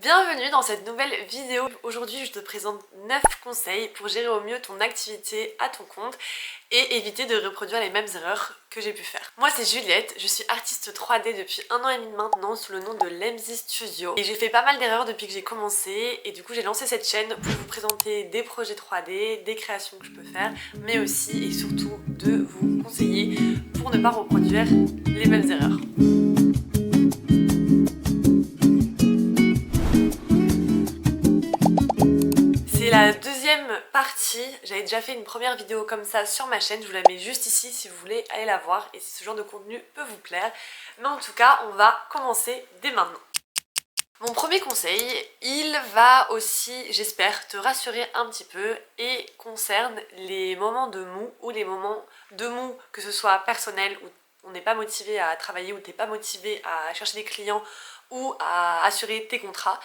Bienvenue dans cette nouvelle vidéo. Aujourd'hui, je te présente 9 conseils pour gérer au mieux ton activité à ton compte et éviter de reproduire les mêmes erreurs que j'ai pu faire. Moi, c'est Juliette, je suis artiste 3D depuis 1 an et demi maintenant sous le nom de Lemzy Studio. Et j'ai fait pas mal d'erreurs depuis que j'ai commencé et du coup, j'ai lancé cette chaîne pour vous présenter des projets 3D, des créations que je peux faire, mais aussi et surtout de vous conseiller pour ne pas reproduire les mêmes erreurs. C'est la deuxième partie, j'avais déjà fait une première vidéo comme ça sur ma chaîne, je vous la mets juste ici si vous voulez aller la voir et si ce genre de contenu peut vous plaire. Mais en tout cas, on va commencer dès maintenant. Mon premier conseil, il va aussi, j'espère, te rassurer un petit peu et concerne les moments de mou ou les moments de mou, que ce soit personnel où on n'est pas motivé à travailler, où t'es pas motivé à chercher des clients ou à assurer tes contrats,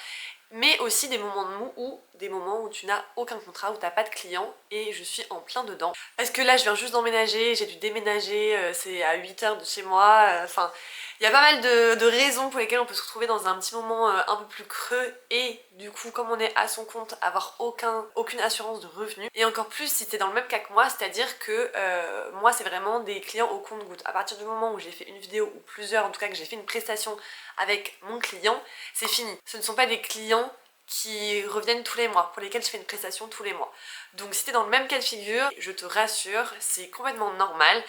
mais aussi des moments de mou ou des moments où tu n'as aucun contrat, où tu n'as pas de clients et je suis en plein dedans. Parce que là je viens juste d'emménager, j'ai dû déménager, c'est à 8 heures de chez moi, enfin il y a pas mal de raisons pour lesquelles on peut se retrouver dans un petit moment un peu plus creux et du coup comme on est à son compte, avoir aucune assurance de revenus. Et encore plus si t'es dans le même cas que moi, c'est-à-dire que moi c'est vraiment des clients au compte-gouttes. À partir du moment où j'ai fait une vidéo ou plusieurs, en tout cas que j'ai fait une prestation avec mon client, c'est fini. Ce ne sont pas des clients qui reviennent tous les mois, pour lesquels je fais une prestation tous les mois. Donc si t'es dans le même cas de figure, je te rassure, c'est complètement normal.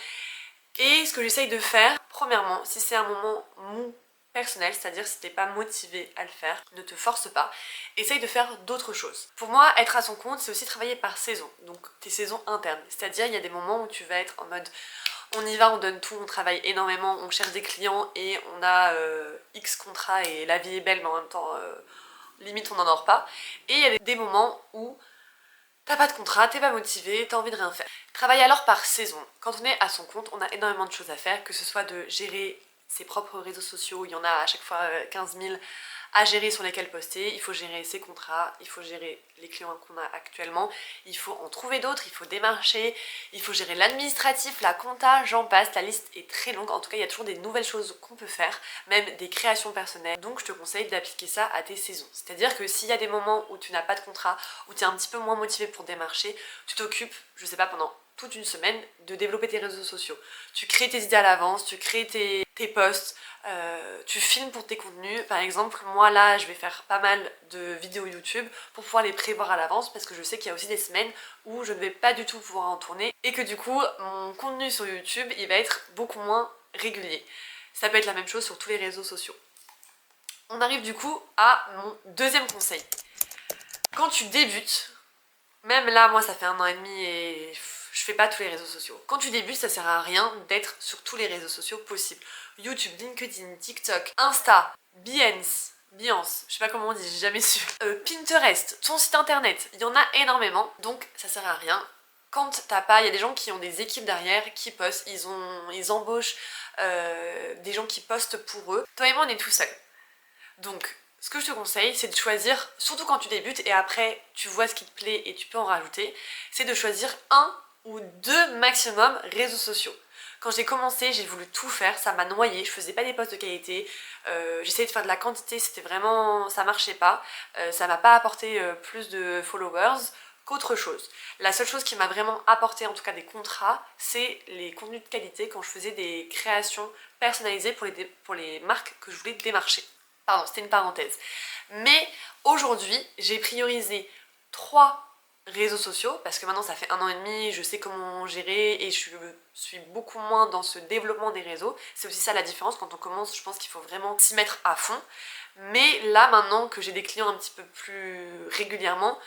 Et ce que j'essaye de faire, premièrement, si c'est un moment mou personnel, c'est-à-dire si t'es pas motivé à le faire, ne te force pas, essaye de faire d'autres choses. Pour moi, être à son compte, c'est aussi travailler par saison, donc tes saisons internes. C'est-à-dire, il y a des moments où tu vas être en mode on y va, on donne tout, on travaille énormément, on cherche des clients et on a X contrats et la vie est belle, mais en même temps, limite on n'en dort pas. Et il y a des moments où t'as pas de contrat, t'es pas motivé, t'as envie de rien faire. Travaille alors par saison. Quand on est à son compte, on a énormément de choses à faire, que ce soit de gérer ses propres réseaux sociaux, il y en a à chaque fois 15 000 à gérer sur lesquels poster, il faut gérer ses contrats, il faut gérer les clients qu'on a actuellement, il faut en trouver d'autres, il faut démarcher, il faut gérer l'administratif, la compta, j'en passe, la liste est très longue, en tout cas il y a toujours des nouvelles choses qu'on peut faire, même des créations personnelles, donc je te conseille d'appliquer ça à tes saisons. C'est-à-dire que s'il y a des moments où tu n'as pas de contrat, où tu es un petit peu moins motivé pour démarcher, tu t'occupes, je sais pas, pendant toute une semaine de développer tes réseaux sociaux. Tu crées tes idées à l'avance, tu crées tes posts, tu filmes pour tes contenus. Par exemple, moi là, je vais faire pas mal de vidéos YouTube pour pouvoir les prévoir à l'avance parce que je sais qu'il y a aussi des semaines où je ne vais pas du tout pouvoir en tourner et que du coup, mon contenu sur YouTube, il va être beaucoup moins régulier. Ça peut être la même chose sur tous les réseaux sociaux. On arrive du coup à mon deuxième conseil. Quand tu débutes, même là, moi ça fait 1 an et demi et je fais pas tous les réseaux sociaux. Quand tu débutes, ça sert à rien d'être sur tous les réseaux sociaux possibles. YouTube, LinkedIn, TikTok, Insta, Behance, je sais pas comment on dit, j'ai jamais su. Pinterest, ton site internet, il y en a énormément, donc ça sert à rien. Quand t'as pas, il y a des gens qui ont des équipes derrière, qui postent, ils embauchent des gens qui postent pour eux. Toi et moi, on est tout seuls. Donc, ce que je te conseille, c'est de choisir, surtout quand tu débutes et après tu vois ce qui te plaît et tu peux en rajouter, c'est de choisir 1 ou 2 maximum réseaux sociaux. Quand j'ai commencé, j'ai voulu tout faire, ça m'a noyé, je faisais pas des posts de qualité, j'essayais de faire de la quantité, c'était vraiment, ça marchait pas, ça m'a pas apporté plus de followers qu'autre chose. La seule chose qui m'a vraiment apporté en tout cas des contrats, c'est les contenus de qualité quand je faisais des créations personnalisées pour les marques que je voulais démarcher. Pardon, c'était une parenthèse. Mais aujourd'hui, j'ai priorisé 3 réseaux sociaux, parce que maintenant ça fait 1 an et demi, je sais comment gérer et je suis beaucoup moins dans ce développement des réseaux. C'est aussi ça la différence, quand on commence, je pense qu'il faut vraiment s'y mettre à fond. Mais là, maintenant que j'ai des clients un petit peu plus régulièrement,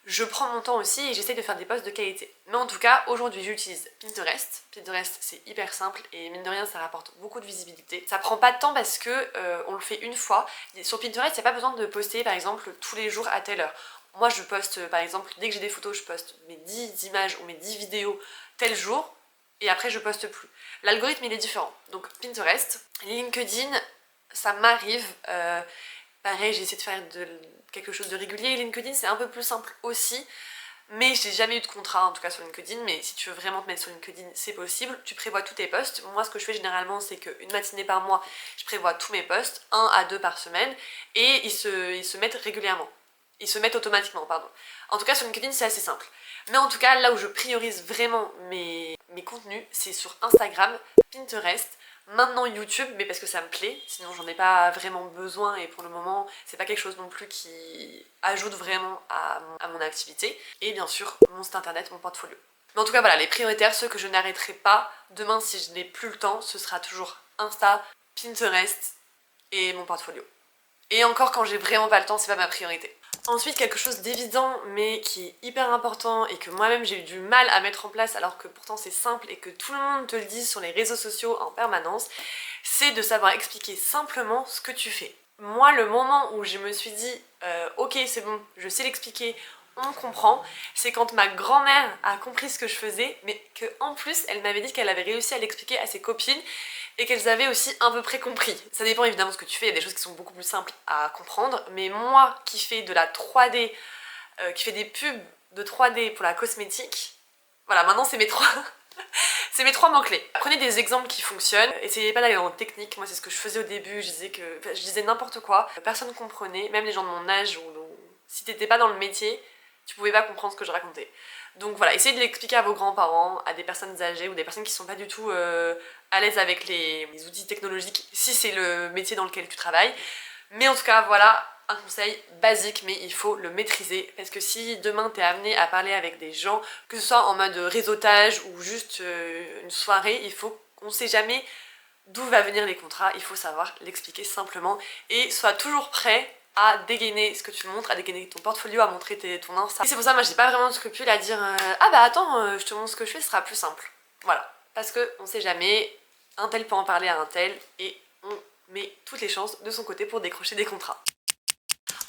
je prends mon temps aussi et j'essaie de faire des posts de qualité. Mais en tout cas, aujourd'hui, j'utilise Pinterest. Pinterest, c'est hyper simple et mine de rien, ça rapporte beaucoup de visibilité. Ça prend pas de temps parce que on le fait une fois. Sur Pinterest, il n'y a pas besoin de poster, par exemple, tous les jours à telle heure. Moi, je poste, par exemple, dès que j'ai des photos, je poste mes 10 images ou mes 10 vidéos tel jour et après, je poste plus. L'algorithme, il est différent. Donc, Pinterest, LinkedIn, ça m'arrive... pareil, j'ai essayé de faire quelque chose de régulier. LinkedIn, c'est un peu plus simple aussi. mais j'ai jamais eu de contrat en tout cas sur LinkedIn, mais si tu veux vraiment te mettre sur LinkedIn, c'est possible. Tu prévois tous tes posts. Moi ce que je fais généralement c'est qu'une matinée par mois, je prévois tous mes posts, 1 à 2 par semaine, et ils se mettent régulièrement. Ils se mettent automatiquement, pardon. En tout cas sur LinkedIn c'est assez simple. Mais en tout cas là où je priorise vraiment mes contenus, c'est sur Instagram, Pinterest, maintenant YouTube, mais parce que ça me plaît, sinon j'en ai pas vraiment besoin et pour le moment c'est pas quelque chose non plus qui ajoute vraiment à mon activité. Et bien sûr mon site internet, mon portfolio. Mais en tout cas voilà, les prioritaires, ceux que je n'arrêterai pas, demain si je n'ai plus le temps, ce sera toujours Insta, Pinterest et mon portfolio. Et encore quand j'ai vraiment pas le temps, c'est pas ma priorité. Ensuite, quelque chose d'évident mais qui est hyper important et que moi-même j'ai eu du mal à mettre en place alors que pourtant c'est simple et que tout le monde te le dit sur les réseaux sociaux en permanence, c'est de savoir expliquer simplement ce que tu fais. Moi, le moment où je me suis dit ok c'est bon, je sais l'expliquer, on comprend, c'est quand ma grand-mère a compris ce que je faisais, mais qu'en plus elle m'avait dit qu'elle avait réussi à l'expliquer à ses copines et qu'elles avaient aussi à peu près compris. Ça dépend évidemment de ce que tu fais, il y a des choses qui sont beaucoup plus simples à comprendre, mais moi qui fais de la 3D, qui fais des pubs de 3D pour la cosmétique, voilà, maintenant c'est mes trois... c'est mes 3 mots-clés. Prenez des exemples qui fonctionnent, essayez pas d'aller dans le technique, moi c'est ce que je faisais au début, je disais n'importe quoi, personne ne comprenait, même les gens de mon âge, si t'étais pas dans le métier, tu pouvais pas comprendre ce que je racontais. Donc voilà, essayez de l'expliquer à vos grands-parents, à des personnes âgées ou des personnes qui sont pas du tout à l'aise avec les outils technologiques, si c'est le métier dans lequel tu travailles. Mais en tout cas, voilà un conseil basique, mais il faut le maîtriser, parce que si demain t'es amené à parler avec des gens, que ce soit en mode réseautage ou juste une soirée, on sait jamais d'où va venir les contrats, il faut savoir l'expliquer simplement, et sois toujours prêt à dégainer ce que tu montres, à dégainer ton portfolio, à montrer ton Insta. Et c'est pour ça, moi j'ai pas vraiment de scrupule à dire ah bah attends, je te montre ce que je fais, ce sera plus simple. Voilà, parce que on sait jamais, un tel peut en parler à un tel, et on met toutes les chances de son côté pour décrocher des contrats.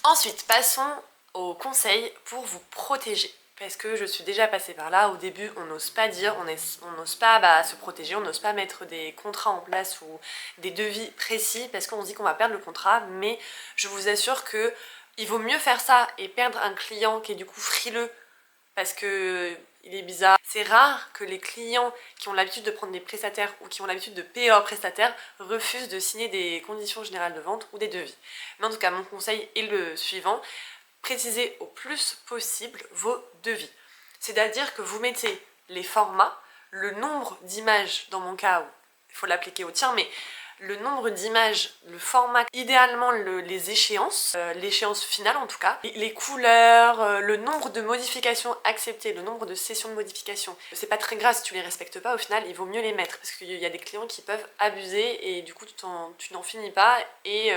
Ensuite, passons aux conseils pour vous protéger. Parce que je suis déjà passée par là, au début on n'ose pas dire, on n'ose pas se protéger, on n'ose pas mettre des contrats en place ou des devis précis parce qu'on se dit qu'on va perdre le contrat, mais je vous assure que il vaut mieux faire ça et perdre un client qui est du coup frileux parce que il est bizarre. C'est rare que les clients qui ont l'habitude de prendre des prestataires ou qui ont l'habitude de payer leurs prestataires refusent de signer des conditions générales de vente ou des devis. Mais en tout cas, mon conseil est le suivant. Précisez au plus possible vos devis. C'est-à-dire que vous mettez les formats, le nombre d'images, dans mon cas, il faut l'appliquer au tien, mais le nombre d'images, le format, idéalement les échéances, l'échéance finale en tout cas, les couleurs, le nombre de modifications acceptées, le nombre de sessions de modification. C'est pas très grave si tu les respectes pas, au final il vaut mieux les mettre parce qu'il y a des clients qui peuvent abuser et du coup tu n'en finis pas et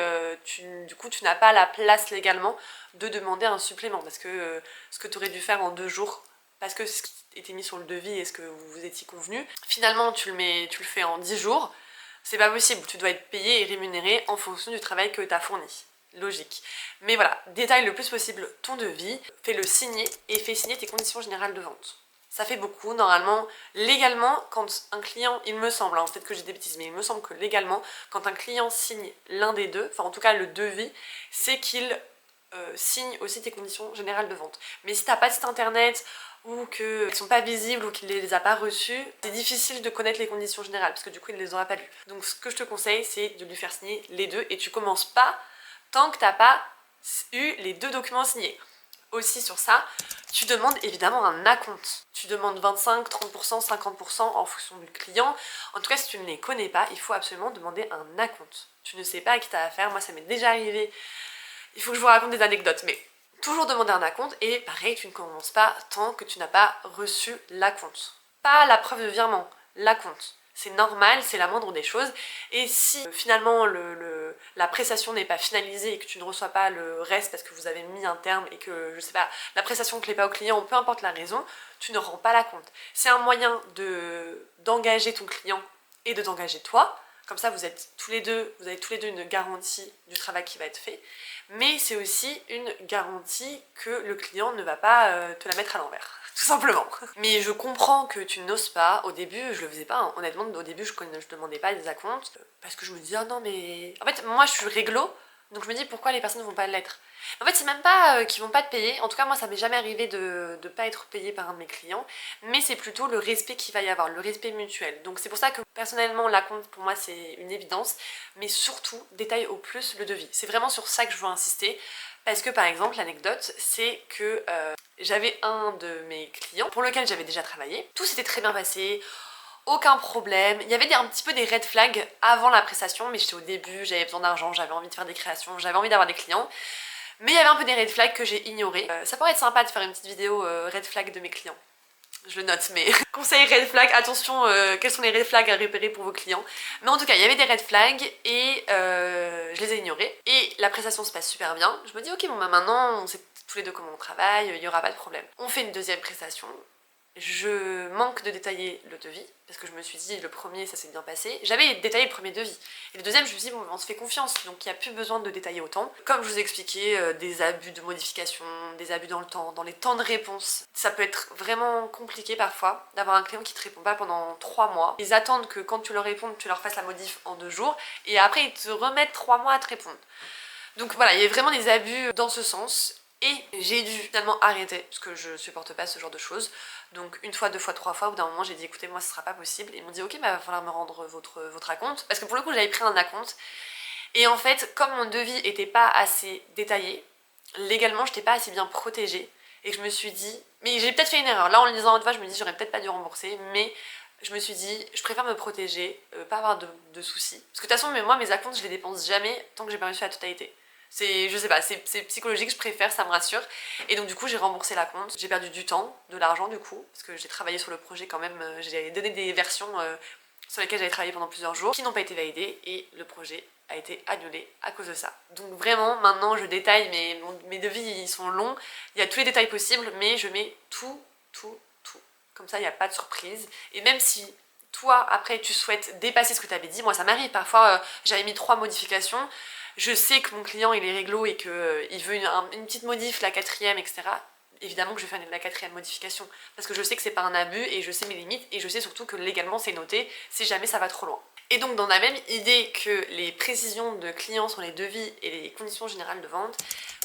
du coup tu n'as pas la place légalement de demander un supplément parce que ce que tu aurais dû faire en 2 jours, parce que ce qui était mis sur le devis et ce que vous vous étiez convenu, finalement tu le fais en 10 jours. C'est pas possible, tu dois être payé et rémunéré en fonction du travail que tu as fourni. Logique. Mais voilà, détaille le plus possible ton devis, fais-le signer et fais signer tes conditions générales de vente. Ça fait beaucoup, normalement, légalement, quand un client, il me semble, hein, peut-être que j'ai des bêtises, mais il me semble que légalement, quand un client signe l'un des deux, enfin en tout cas le devis, c'est qu'il signe aussi tes conditions générales de vente. Mais si t'as pas de site internet, ou qu'ils sont pas visibles ou qu'il les a pas reçus, c'est difficile de connaître les conditions générales parce que du coup il ne les aura pas lues. Donc ce que je te conseille c'est de lui faire signer les deux et tu commences pas tant que t'as pas eu les 2 documents signés. Aussi sur ça, tu demandes évidemment un acompte. Tu demandes 25, 30%, 50% en fonction du client. En tout cas si tu ne les connais pas, il faut absolument demander un acompte. Tu ne sais pas à qui t'as affaire, moi ça m'est déjà arrivé. Il faut que je vous raconte des anecdotes, mais toujours demander un acompte et pareil, tu ne commences pas tant que tu n'as pas reçu l'acompte. Pas la preuve de virement, l'acompte. C'est normal, c'est la moindre des choses. Et si finalement la prestation n'est pas finalisée et que tu ne reçois pas le reste parce que vous avez mis un terme et que, je sais pas, la prestation ne plaît pas au client, peu importe la raison, tu ne rends pas l'acompte. C'est un moyen d'engager ton client et de t'engager toi. Comme ça, vous avez tous les deux une garantie du travail qui va être fait. Mais c'est aussi une garantie que le client ne va pas te la mettre à l'envers, tout simplement. Mais je comprends que tu n'oses pas. Au début, je le faisais pas, hein. Honnêtement, au début, je demandais pas des acomptes parce que je me disais, ah non, mais... En fait, moi, je suis réglo Donc je me dis pourquoi les personnes ne vont pas l'être. En fait c'est même pas qu'ils vont pas te payer, en tout cas moi ça m'est jamais arrivé de pas être payé par un de mes clients, mais c'est plutôt le respect qu'il va y avoir, le respect mutuel. Donc c'est pour ça que personnellement la compte pour moi c'est une évidence, mais surtout détaille au plus le devis. C'est vraiment sur ça que je veux insister, parce que par exemple l'anecdote c'est que j'avais un de mes clients pour lequel j'avais déjà travaillé, tout s'était très bien passé, aucun problème. Il y avait un petit peu des red flags avant la prestation, mais j'étais au début, j'avais besoin d'argent, j'avais envie de faire des créations, j'avais envie d'avoir des clients. Mais il y avait un peu des red flags que j'ai ignorés. Ça pourrait être sympa de faire une petite vidéo red flag de mes clients. Je le note, mais conseil red flag, attention, quels sont les red flags à repérer pour vos clients. Mais en tout cas, il y avait des red flags et je les ai ignorés. Et la prestation se passe super bien. Je me dis, ok, bon bah maintenant, on sait tous les deux comment on travaille, il n'y aura pas de problème. On fait une deuxième prestation. Je manque de détailler le devis, parce que je me suis dit, le premier, ça s'est bien passé. J'avais détaillé le premier devis. Et le deuxième, je me suis dit, bon, on se fait confiance, donc il n'y a plus besoin de détailler autant. Comme je vous ai expliqué, des abus de modification, des abus dans le temps, dans les temps de réponse. Ça peut être vraiment compliqué parfois, d'avoir un client qui te répond pas pendant 3 mois. Ils attendent que quand tu leur réponds, tu leur fasses la modif en 2 jours, et après ils te remettent 3 mois à te répondre. Donc voilà, il y a vraiment des abus dans ce sens. Et j'ai dû finalement arrêter, parce que je supporte pas ce genre de choses. Donc une fois, deux fois, trois fois, au bout d'un moment j'ai dit écoutez moi ce sera pas possible. Et ils m'ont dit ok bah va falloir me rendre votre acompte. Parce que pour le coup j'avais pris un acompte. Et en fait comme mon devis était pas assez détaillé, légalement j'étais pas assez bien protégée. Et que je me suis dit, mais j'ai peut-être fait une erreur. Là en le disant une fois je me dis j'aurais peut-être pas dû rembourser. Mais je me suis dit je préfère me protéger, pas avoir de soucis. Parce que de toute façon moi mes acomptes je les dépense jamais tant que j'ai pas reçu la totalité. Je sais pas, c'est psychologique, je préfère, ça me rassure. Et donc du coup j'ai remboursé la compte, j'ai perdu du temps, de l'argent du coup, parce que j'ai travaillé sur le projet quand même, j'ai donné des versions sur lesquelles j'avais travaillé pendant plusieurs jours, qui n'ont pas été validées, et le projet a été annulé à cause de ça. Donc vraiment, maintenant je détaille, mes devis ils sont longs, il y a tous les détails possibles, mais je mets tout. Comme ça il n'y a pas de surprise. Et même si toi après tu souhaites dépasser ce que tu avais dit, moi ça m'arrive, parfois j'avais mis 3 modifications, je sais que mon client il est réglo et qu'il veut une petite modif, la 4e, etc. Évidemment que je vais faire la 4e modification, parce que je sais que c'est pas un abus et je sais mes limites et je sais surtout que légalement c'est noté si jamais ça va trop loin. Et donc dans la même idée que les précisions de clients sur les devis et les conditions générales de vente,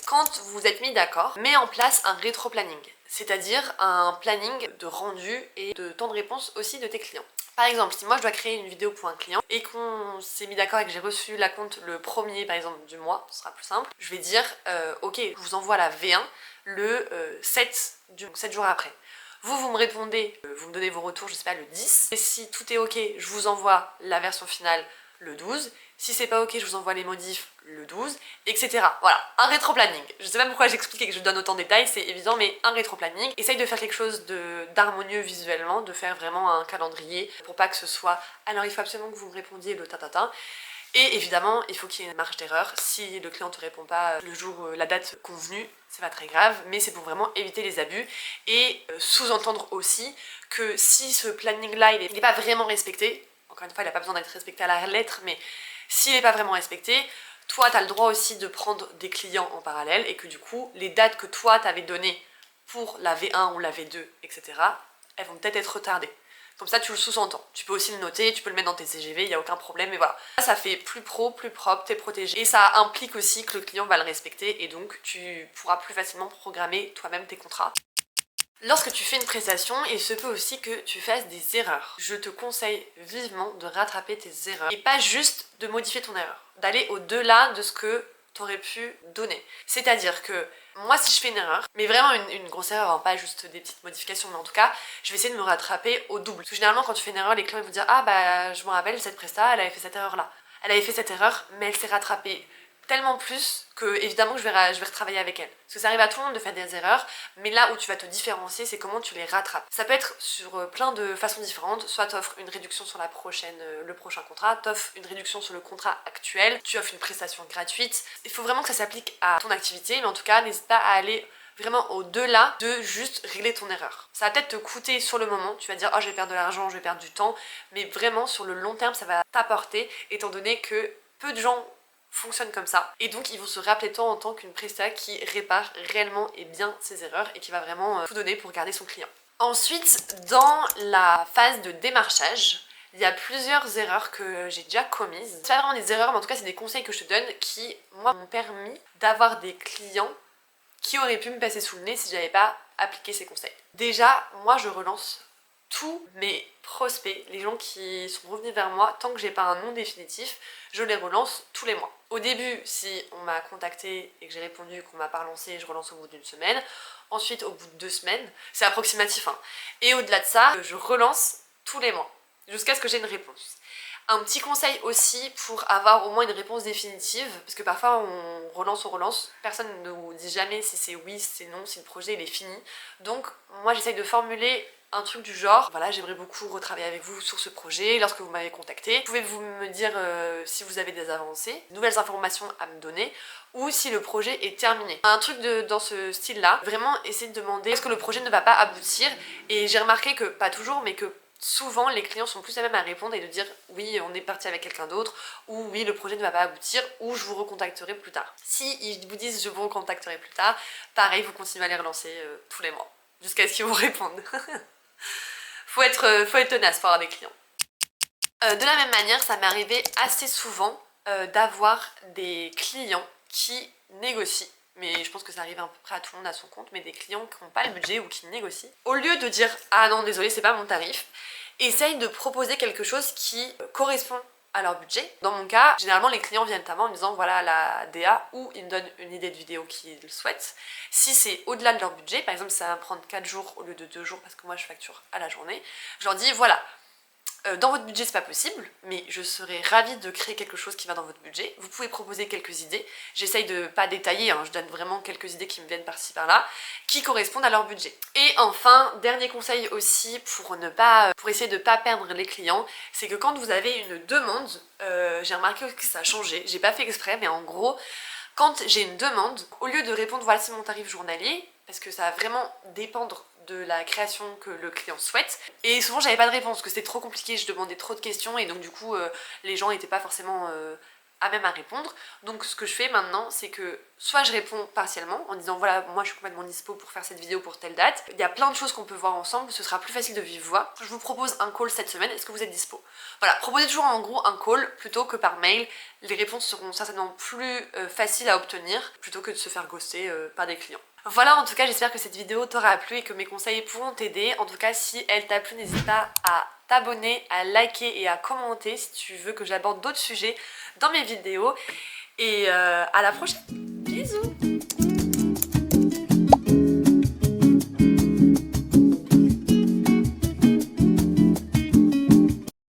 quand vous êtes mis d'accord, mets en place un rétro-planning, c'est-à-dire un planning de rendu et de temps de réponse aussi de tes clients. Par exemple, si moi je dois créer une vidéo pour un client et qu'on s'est mis d'accord et que j'ai reçu la compte le premier par exemple du mois, ce sera plus simple, je vais dire ok, je vous envoie la V1 le 7 jours après. Vous me répondez, vous me donnez vos retours, je sais pas, le 10. Et si tout est ok, je vous envoie la version finale le 12. Si c'est pas ok, je vous envoie les modifs le 12, etc. Voilà, un rétro-planning. Je sais pas pourquoi j'explique et que je donne autant de détails, c'est évident, mais un rétro-planning. Essaye de faire quelque chose d'harmonieux visuellement, de faire vraiment un calendrier pour pas que ce soit alors il faut absolument que vous me répondiez le tatata. Et évidemment, il faut qu'il y ait une marge d'erreur. Si le client ne te répond pas le jour, la date convenue, c'est pas très grave, mais c'est pour vraiment éviter les abus. Et sous-entendre aussi que si ce planning-là, il n'est pas vraiment respecté, encore une fois, il n'a pas besoin d'être respecté à la lettre, mais s'il n'est pas vraiment respecté, toi, tu as le droit aussi de prendre des clients en parallèle et que du coup, les dates que toi, t'avais données pour la V1 ou la V2, etc., elles vont peut-être être retardées. Comme ça, tu le sous-entends. Tu peux aussi le noter, tu peux le mettre dans tes CGV, il n'y a aucun problème, mais voilà. Ça fait plus pro, plus propre, t'es protégé. Et ça implique aussi que le client va le respecter et donc tu pourras plus facilement programmer toi-même tes contrats. Lorsque tu fais une prestation, il se peut aussi que tu fasses des erreurs. Je te conseille vivement de rattraper tes erreurs et pas juste de modifier ton erreur, d'aller au-delà de ce que t'aurais pu donner. C'est-à-dire que moi si je fais une erreur, mais vraiment une grosse erreur, hein, pas juste des petites modifications, mais en tout cas, je vais essayer de me rattraper au double. Parce que généralement quand tu fais une erreur, les clients vont dire ah bah je me rappelle cette presta, elle avait fait cette erreur là. Elle avait fait cette erreur, mais elle s'est rattrapée tellement plus que évidemment je vais retravailler avec elle. Parce que ça arrive à tout le monde de faire des erreurs, mais là où tu vas te différencier, c'est comment tu les rattrapes. Ça peut être sur plein de façons différentes, soit tu offres une réduction sur le prochain contrat, tu offres une réduction sur le contrat actuel, tu offres une prestation gratuite. Il faut vraiment que ça s'applique à ton activité, mais en tout cas, n'hésite pas à aller vraiment au-delà de juste régler ton erreur. Ça va peut-être te coûter sur le moment, tu vas dire oh je vais perdre de l'argent, je vais perdre du temps, mais vraiment sur le long terme ça va t'apporter, étant donné que peu de gens fonctionnent comme ça. Et donc ils vont se rappeler de toi en tant qu'une presta qui répare réellement et bien ses erreurs et qui va vraiment tout donner pour garder son client. Ensuite, dans la phase de démarchage, il y a plusieurs erreurs que j'ai déjà commises. C'est pas vraiment des erreurs, mais en tout cas c'est des conseils que je te donne qui, moi, m'ont permis d'avoir des clients qui auraient pu me passer sous le nez si j'avais pas appliqué ces conseils. Déjà, moi je relance tous mes prospects, les gens qui sont revenus vers moi, tant que j'ai pas un nom définitif, je les relance tous les mois. Au début, si on m'a contacté et que j'ai répondu, qu'on m'a pas relancé, je relance au bout d'une semaine. Ensuite, au bout de 2 semaines, c'est approximatif, hein. Et au-delà de ça, je relance tous les mois, jusqu'à ce que j'ai une réponse. Un petit conseil aussi pour avoir au moins une réponse définitive, parce que parfois on relance, personne ne nous dit jamais si c'est oui, si c'est non, si le projet il est fini. Donc moi j'essaye de formuler un truc du genre, voilà, j'aimerais beaucoup retravailler avec vous sur ce projet lorsque vous m'avez contacté. Pouvez-vous me dire si vous avez des avancées, de nouvelles informations à me donner, ou si le projet est terminé. Un truc dans ce style-là, vraiment essayer de demander est-ce que le projet ne va pas aboutir, et j'ai remarqué que, pas toujours, mais que souvent les clients sont plus à même à répondre et de dire oui on est parti avec quelqu'un d'autre, ou oui le projet ne va pas aboutir, ou je vous recontacterai plus tard. Si ils vous disent je vous recontacterai plus tard, pareil vous continuez à les relancer tous les mois jusqu'à ce qu'ils vous répondent. faut être tenace pour avoir des clients. De la même manière, ça m'est arrivé assez souvent d'avoir des clients qui négocient, mais je pense que ça arrive à peu près à tout le monde à son compte, mais des clients qui n'ont pas le budget ou qui négocient. Au lieu de dire ah non désolé c'est pas mon tarif, essaye de proposer quelque chose qui correspond à leur budget. Dans mon cas, généralement les clients viennent à moi en me disant voilà la DA, ou ils me donnent une idée de vidéo qu'ils souhaitent. Si c'est au-delà de leur budget, par exemple ça va me prendre 4 jours au lieu de 2 jours parce que moi je facture à la journée, je leur dis voilà, dans votre budget c'est pas possible, mais je serais ravie de créer quelque chose qui va dans votre budget. Vous pouvez proposer quelques idées, j'essaye de pas détailler, hein, je donne vraiment quelques idées qui me viennent par-ci par-là, qui correspondent à leur budget. Et enfin, dernier conseil aussi pour essayer de pas perdre les clients, c'est que quand vous avez une demande, j'ai remarqué que ça a changé, j'ai pas fait exprès, mais en gros, quand j'ai une demande, au lieu de répondre voici mon tarif journalier, parce que ça va vraiment dépendre de la création que le client souhaite, et souvent j'avais pas de réponse, parce que c'était trop compliqué, je demandais trop de questions, et donc du coup les gens n'étaient pas forcément à même à répondre. Donc ce que je fais maintenant, c'est que soit je réponds partiellement en disant voilà moi je suis complètement dispo pour faire cette vidéo pour telle date, il y a plein de choses qu'on peut voir ensemble, ce sera plus facile de vive voix. Je vous propose un call cette semaine, est-ce que vous êtes dispo? Voilà, proposez toujours en gros un call plutôt que par mail, les réponses seront certainement plus faciles à obtenir plutôt que de se faire ghoster par des clients. Voilà, en tout cas j'espère que cette vidéo t'aura plu et que mes conseils pourront t'aider. En tout cas si elle t'a plu, n'hésite pas à t'abonner, à liker et à commenter si tu veux que j'aborde d'autres sujets dans mes vidéos. Et à la prochaine. Bisous.